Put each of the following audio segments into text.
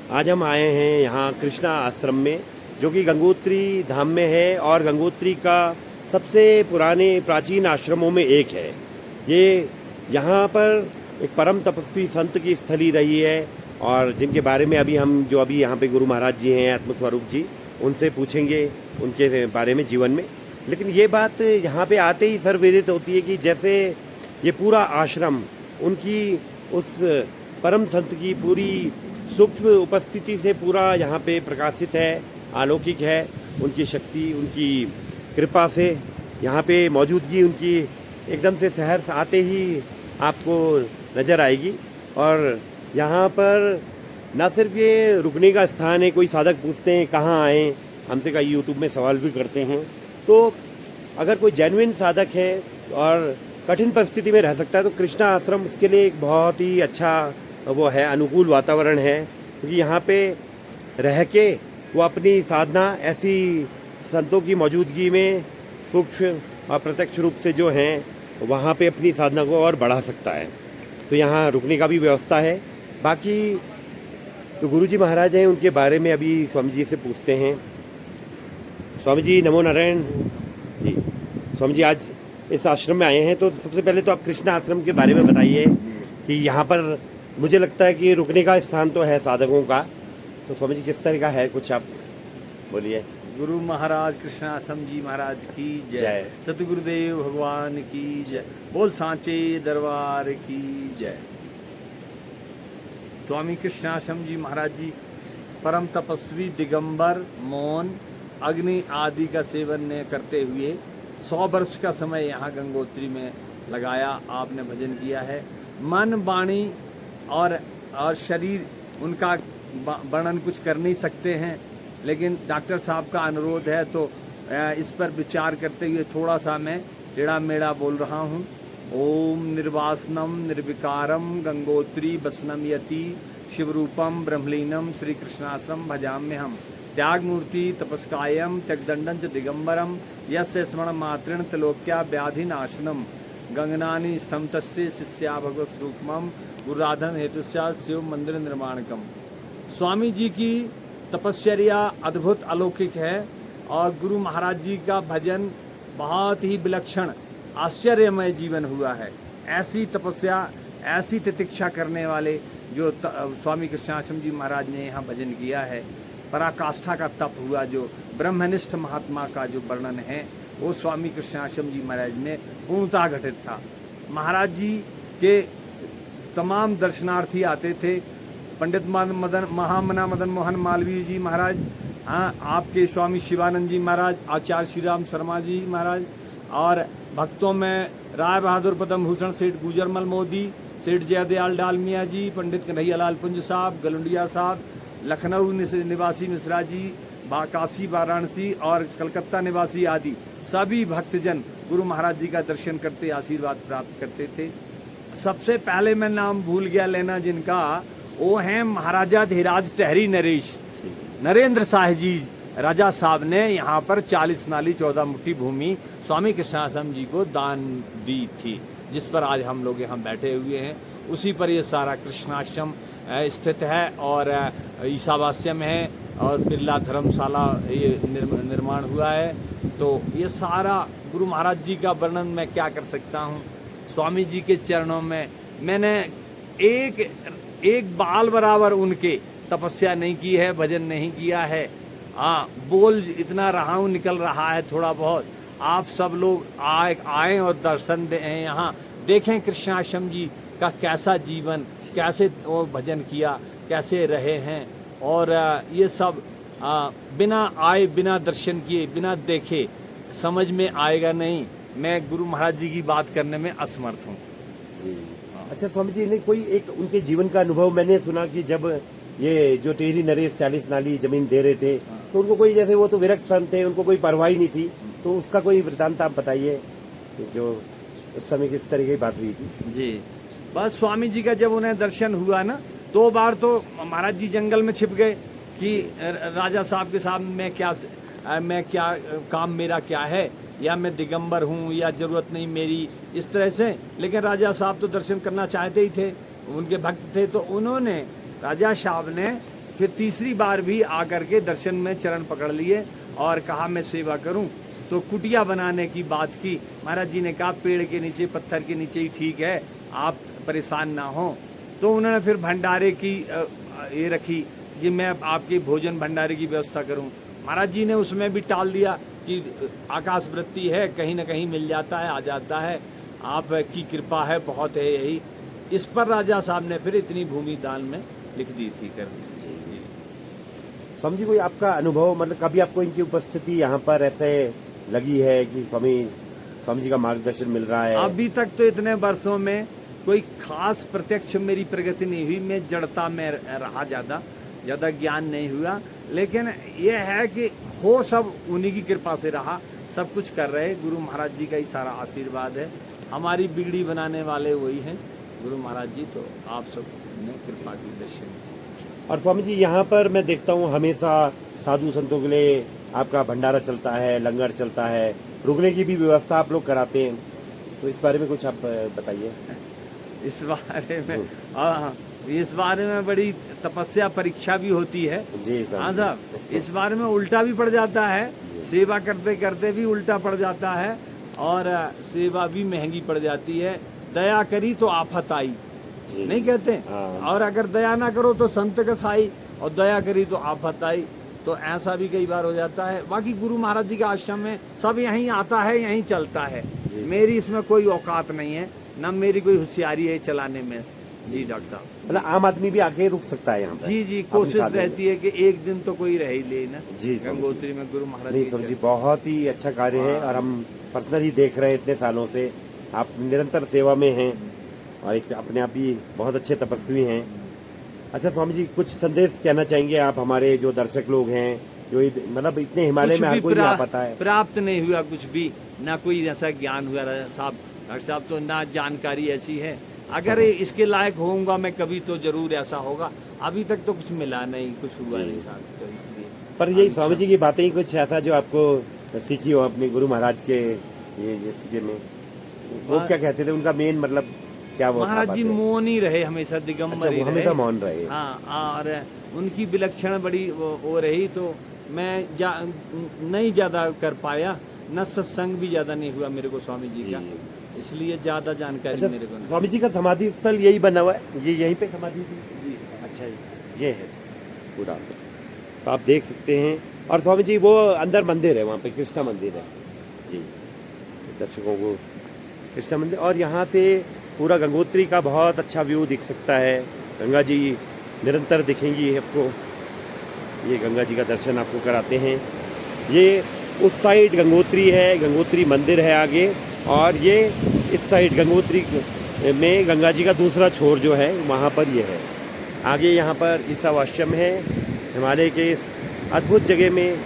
आज हम आए हैं यहाँ कृष्णा आश्रम में, जो कि गंगोत्री धाम में है और गंगोत्री का सबसे पुराने प्राचीन आश्रमों में एक है। ये यहाँ पर एक परम तपस्वी संत की स्थली रही है और जिनके बारे में अभी यहाँ पे गुरु महाराज जी हैं, आत्मस्वरूप जी, उनसे पूछेंगे उनके बारे में जीवन में। लेकिन ये बात यहाँ पे आते ही सर्वविदित होती है कि जैसे ये पूरा आश्रम उनकी उस परम संत की पूरी सूक्ष्म उपस्थिति से पूरा यहाँ पे प्रकाशित है, अलौकिक है। उनकी शक्ति, उनकी कृपा से यहाँ पे मौजूदगी उनकी एकदम से शहर से आते ही आपको नज़र आएगी। और यहाँ पर ना सिर्फ ये रुकने का स्थान है, कोई साधक पूछते हैं कहाँ आएँ, हमसे कई यूट्यूब में सवाल भी करते हैं। तो अगर कोई जेन्युइन साधक है और कठिन परिस्थिति में रह सकता है तो कृष्णा आश्रम उसके लिए एक बहुत ही अच्छा वो है, अनुकूल वातावरण है। क्योंकि यहाँ पे रह के वो अपनी साधना ऐसी संतों की मौजूदगी में सूक्ष्म और प्रत्यक्ष रूप से जो हैं वहाँ पे अपनी साधना को और बढ़ा सकता है। तो यहाँ रुकने का भी व्यवस्था है। बाकी तो गुरुजी महाराज हैं, उनके बारे में अभी स्वामी जी से पूछते हैं। स्वामी जी नमो नारायण जी। स्वामी जी आज इस आश्रम में आए हैं, तो सबसे पहले तो आप कृष्णा आश्रम के बारे में बताइए कि यहाँ पर मुझे लगता है कि रुकने का स्थान तो है साधकों का, तो स्वामी जी किस तरह का है, कुछ आप बोलिए। गुरु महाराज कृष्णा आश्रम जी महाराज की जय, सतगुरुदेव भगवान की जय, बोल सांचे दरबार की जय। स्वामी कृष्णा आश्रम जी महाराज जी परम तपस्वी, दिगंबर, मौन, अग्नि आदि का सेवन करते हुए 100 वर्ष का समय यहाँ गंगोत्री में लगाया। आपने भजन किया है। मन, वाणी और शरीर उनका वर्णन कुछ कर नहीं सकते हैं, लेकिन डॉक्टर साहब का अनुरोध है तो इस पर विचार करते हुए थोड़ा सा मैं टेढ़ा मेढ़ा बोल रहा हूँ। ओम निर्वासनम निर्विकारम गंगोत्री बसनम यति शिवरूपम ब्रह्मलीनम श्री कृष्णाश्रम भजाम्य हम त्याग मूर्ति तपस्कायम त्यगदंडं च दिगंबरम यस्य स्मरण मात्रेण त्रिलोक्या व्याधि नाशनम गंगनानि स्तम तस्य शिष्या भगवत स्वरूपम गुरुराधन हेतुस्या शिव मंदिर निर्माणकम। स्वामी जी की तपश्चर्या अद्भुत अलौकिक है और गुरु महाराज जी का भजन बहुत ही विलक्षण आश्चर्यमय जीवन हुआ है। ऐसी तपस्या, ऐसी तितिक्षा करने वाले जो स्वामी कृष्णाश्रम जी महाराज ने यहाँ भजन किया है, पराकाष्ठा का तप हुआ, जो ब्रह्मनिष्ठ महात्मा का जो वर्णन है वो स्वामी कृष्णाश्रम जी महाराज में पूर्णतः घटित था। महाराज जी के तमाम दर्शनार्थी आते थे। पंडित महामना मदन मोहन मालवीय जी महाराज, आपके स्वामी शिवानंद जी महाराज, आचार्य श्री राम शर्मा जी महाराज, और भक्तों में राय बहादुर पद्म भूषण सेठ गुजरमल मोदी, सेठ जयदयाल डालमिया जी, पंडित कन्हैयालाल पुंज साहब, गलुंडिया साहब, लखनऊ निवासी मिश्रा जी, काशी वाराणसी और कलकत्ता निवासी आदि सभी भक्तजन गुरु महाराज जी का दर्शन करते आशीर्वाद प्राप्त करते थे। सबसे पहले मैं नाम भूल गया लेना जिनका, वो हैं महाराजा धीराज टहरी नरेंद्र शाह जी राजा साहब ने यहाँ पर 40 नाली 14 मुट्ठी भूमि स्वामी कृष्णाश्रम जी को दान दी थी, जिस पर आज हम लोग यहाँ बैठे हुए हैं। उसी पर ये सारा कृष्णाश्रम स्थित है और ईसावास्य में है और बिरला धर्मशाला ये निर्माण हुआ है। तो ये सारा गुरु महाराज जी का वर्णन मैं क्या कर सकता हूँ। स्वामी जी के चरणों में मैंने एक बाल बराबर उनके तपस्या नहीं की है, भजन नहीं किया है। हाँ, बोल इतना रहा हूँ, निकल रहा है थोड़ा बहुत। आप सब लोग आए और दर्शन दें, यहाँ देखें कृष्णाश्रम जी का कैसा जीवन, कैसे वो भजन किया, कैसे रहे हैं। और ये सब बिना आए, बिना दर्शन किए, बिना देखे समझ में आएगा नहीं। मैं गुरु महाराज जी की बात करने में असमर्थ हूँ जी। अच्छा स्वामी जी ने कोई एक उनके जीवन का अनुभव मैंने सुना कि जब ये जो टेरी नरेश 40 नाली जमीन दे रहे थे तो उनको कोई, जैसे वो तो विरक्त संत थे, उनको कोई परवाह ही नहीं थी, तो उसका कोई वृत्तांत आप बताइए जो उस समय किस तरह की बात हुई थी। जी, बस स्वामी जी का जब उन्हें दर्शन हुआ ना, 2 बार तो महाराज जी जंगल में छिप गए कि राजा साहब के सामने मैं क्या काम मेरा क्या है, या मैं दिगंबर हूँ या ज़रूरत नहीं मेरी, इस तरह से। लेकिन राजा साहब तो दर्शन करना चाहते ही थे, उनके भक्त थे। तो उन्होंने, राजा साहब ने फिर तीसरी बार भी आकर के दर्शन में चरण पकड़ लिए और कहा मैं सेवा करूं। तो कुटिया बनाने की बात की। महाराज जी ने कहा पेड़ के नीचे, पत्थर के नीचे ही ठीक है, आप परेशान ना हो। तो उन्होंने फिर भंडारे की ये रखी कि मैं आपके भोजन भंडारे की व्यवस्था करूं। महाराज जी ने उसमें भी टाल दिया कि आकाश वृत्ति है, कहीं ना कहीं मिल जाता है, आ जाता है, आपकी कृपा है, बहुत है यही। इस पर राजा साहब ने फिर इतनी भूमि दान में लिख दी थी कर दी। जी। स्वामी जी, कोई आपका अनुभव, मतलब कभी आपको इनकी उपस्थिति यहाँ पर ऐसे लगी है कि स्वामी जी का मार्गदर्शन मिल रहा है? अभी तक तो इतने वर्षों में कोई खास प्रत्यक्ष मेरी प्रगति नहीं हुई। मैं जड़ता में रहा, ज़्यादा ज्ञान नहीं हुआ। लेकिन ये है कि हो सब उन्हीं की कृपा से रहा, सब कुछ कर रहे। गुरु महाराज जी का ही सारा आशीर्वाद है। हमारी बिगड़ी बनाने वाले वही हैं गुरु महाराज जी। तो आप सब ने कृपा की दर्शन। और स्वामी जी, यहाँ पर मैं देखता हूँ हमेशा साधु संतों के लिए आपका भंडारा चलता है, लंगर चलता है, रुकने की भी व्यवस्था आप लोग कराते हैं। तो इस बारे में कुछ आप बताइए। इस बारे में बड़ी तपस्या परीक्षा भी होती है जी हाँ साहब। इस बारे में उल्टा भी पड़ जाता है, सेवा करते करते भी उल्टा पड़ जाता है, और सेवा भी महंगी पड़ जाती है। दया करी तो आफत आई, नहीं कहते? और अगर दया ना करो तो संत कसाई, और दया करी तो आफत आई। तो ऐसा भी कई बार हो जाता है। बाकी गुरु महाराज जी के आश्रम में सब यहीं आता है, यहीं चलता है। मेरी इसमें कोई औकात नहीं है, न मेरी कोई होशियारी है चलाने में। जी डॉक्टर साहब, मतलब आम आदमी भी आके रुक सकता है यहाँ पर? जी, कोशिश रहती है कि एक दिन तो कोई रह ही ले ना। जी, गंगोत्री में गुरु महाराज जी बहुत ही अच्छा कार्य है, और हम पर्सनली देख रहे हैं इतने सालों से आप निरंतर सेवा में हैं, और एक अपने आप ही बहुत अच्छे तपस्वी हैं। अच्छा स्वामी जी, कुछ संदेश कहना चाहेंगे आप हमारे जो दर्शक लोग हैं, जो मतलब इतने हिमालय में हर कोई नहीं आ पाता है? प्राप्त नहीं हुआ कुछ भी, ना कोई ऐसा ज्ञान हुआ साहब। डॉक्टर साहब तो ना जानकारी ऐसी है। अगर इसके लायक होऊंगा मैं कभी तो जरूर ऐसा होगा। अभी तक तो कुछ मिला नहीं, कुछ हुआ नहीं साहब। तो इसलिए पर यही स्वामी जी की बातें ही कुछ ऐसा जो आपको सीखी हो अपने गुरु महाराज के ये में, वो क्या कहते थे, उनका मेन मतलब क्या वो? महाराज जी मौन ही रहे, हमेशा दिगंबर ही रहे। हमेशा मौन रहे। हाँ, और उनकी विलक्षण बड़ी वो रही। तो मैं नहीं ज्यादा कर पाया, न सत्संग भी ज्यादा नहीं हुआ मेरे को स्वामी जी का, इसलिए ज्यादा जानकारी मेरे को नहीं। स्वामी जी का समाधि स्थल यही बना हुआ है, ये यहीं पे समाधि थी? जी। अच्छा जी, ये है पूरा, तो आप देख सकते हैं। और स्वामी जी वो अंदर मंदिर है, वहाँ पे कृष्णा मंदिर है जी, दर्शकों को कृष्णा मंदिर। और यहाँ से पूरा गंगोत्री का बहुत अच्छा व्यू दिख सकता है। गंगा जी निरंतर दिखेंगी आपको, ये गंगा जी का दर्शन आपको कराते हैं। ये उस साइड गंगोत्री है, गंगोत्री मंदिर है आगे, और ये इस साइड गंगोत्री में गंगा जी का दूसरा छोर जो है वहाँ पर ये है। आगे यहाँ पर ईसाव आश्रम है, हिमालय के इस अद्भुत जगह में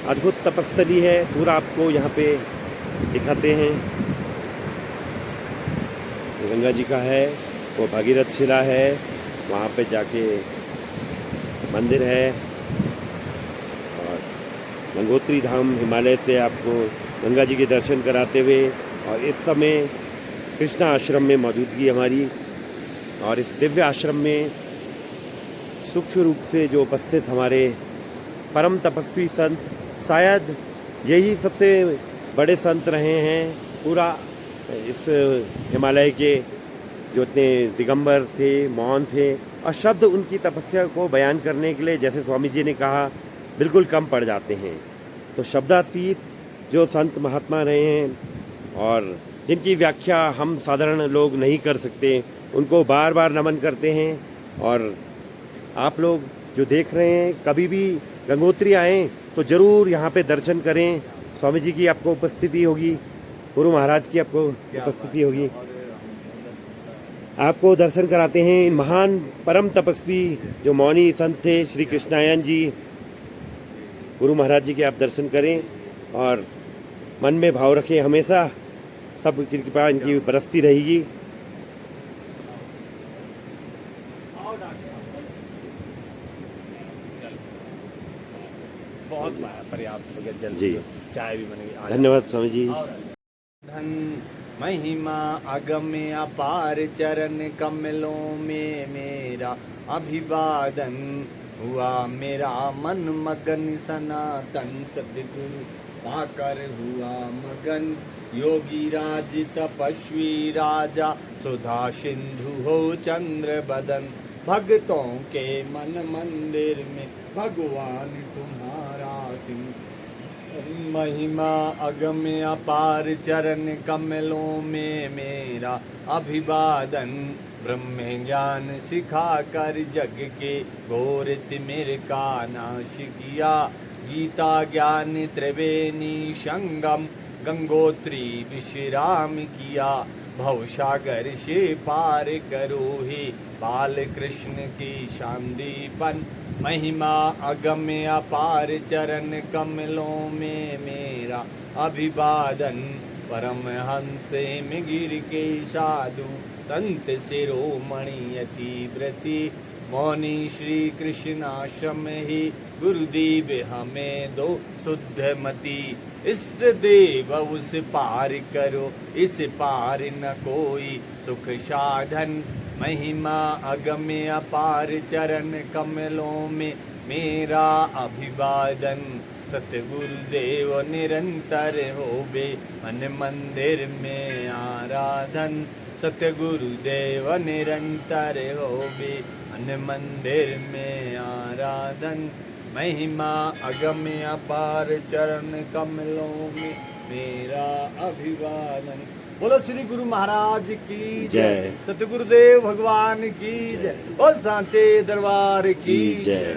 अद्भुत तपस्थली है, पूरा आपको यहाँ पे दिखाते हैं। गंगा जी का है, वो भागीरथ शिला है, वहाँ पे जाके मंदिर है। और गंगोत्री धाम हिमालय से आपको गंगा जी के दर्शन कराते हुए, और इस समय कृष्णा आश्रम में मौजूदगी हमारी, और इस दिव्य आश्रम में सूक्ष्म रूप से जो उपस्थित हमारे परम तपस्वी संत, शायद यही सबसे बड़े संत रहे हैं पूरा इस हिमालय के, जो इतने दिगंबर थे, मौन थे, और शब्द उनकी तपस्या को बयान करने के लिए, जैसे स्वामी जी ने कहा, बिल्कुल कम पड़ जाते हैं। तो शब्दातीत जो संत महात्मा रहे हैं, और जिनकी व्याख्या हम साधारण लोग नहीं कर सकते, उनको बार बार नमन करते हैं। और आप लोग जो देख रहे हैं, कभी भी गंगोत्री आएँ तो ज़रूर यहाँ पे दर्शन करें। स्वामी जी की आपको उपस्थिति होगी, गुरु महाराज की आपको उपस्थिति होगी, आपको दर्शन कराते हैं। इन महान परम तपस्वी जो मौनी संत थे, श्री कृष्णायन जी, गुरु महाराज जी के आप दर्शन करें, और मन में भाव रखें, हमेशा सब की कृपा इनकी बरसती रहेगी। बहुत पर्याप्त जल्दी जी, चाय भी बनेगी। धन्यवाद स्वामी जी। धन महिमा अगम्य अपार, चरण कमलों में मेरा अभिवादन। हुआ मेरा मन मगन सनातन सतगुरु पाकर हुआ मगन। योगी राज तपस्वी राजा सुधा सिंधु हो चंद्र बदन। भक्तों के मन मंदिर में भगवान तुम्हारा सिंह। महिमा अगम्य अपार चरण कमलों में मेरा अभिवादन। ब्रह्म ज्ञान सिखा कर जग के घोर तिमिर का नाश किया। गीता ज्ञान त्रिवेणी संगम गंगोत्री विश्राम किया। भवसागर से पार करो हे बाल कृष्ण की शांतिपन। महिमा अगम्य अपार चरण कमलों में मेरा अभिवादन। परमहंस में गिर के साधु संत शिरोमणि अति व्रति। मौनी श्री कृष्णाश्रम ही गुरुदेव हमें दो शुद्ध मति। इष्ट देव उस पार करो इस पार न कोई सुख साधन। महिमा अगम्य अपार चरण कमलों में मेरा अभिवादन। सतगुरुदेव निरंतर होवे मन मंदिर में आराधन। सतगुरुदेव निरंतर होवे मन मंदिर में आराधन। महिमा अगम्य अपार चरण कमलों में मेरा अभिवादन। बोलो श्री गुरु महाराज की जय। सतगुरुदेव भगवान की जय। बोल सांचे दरबार की जय।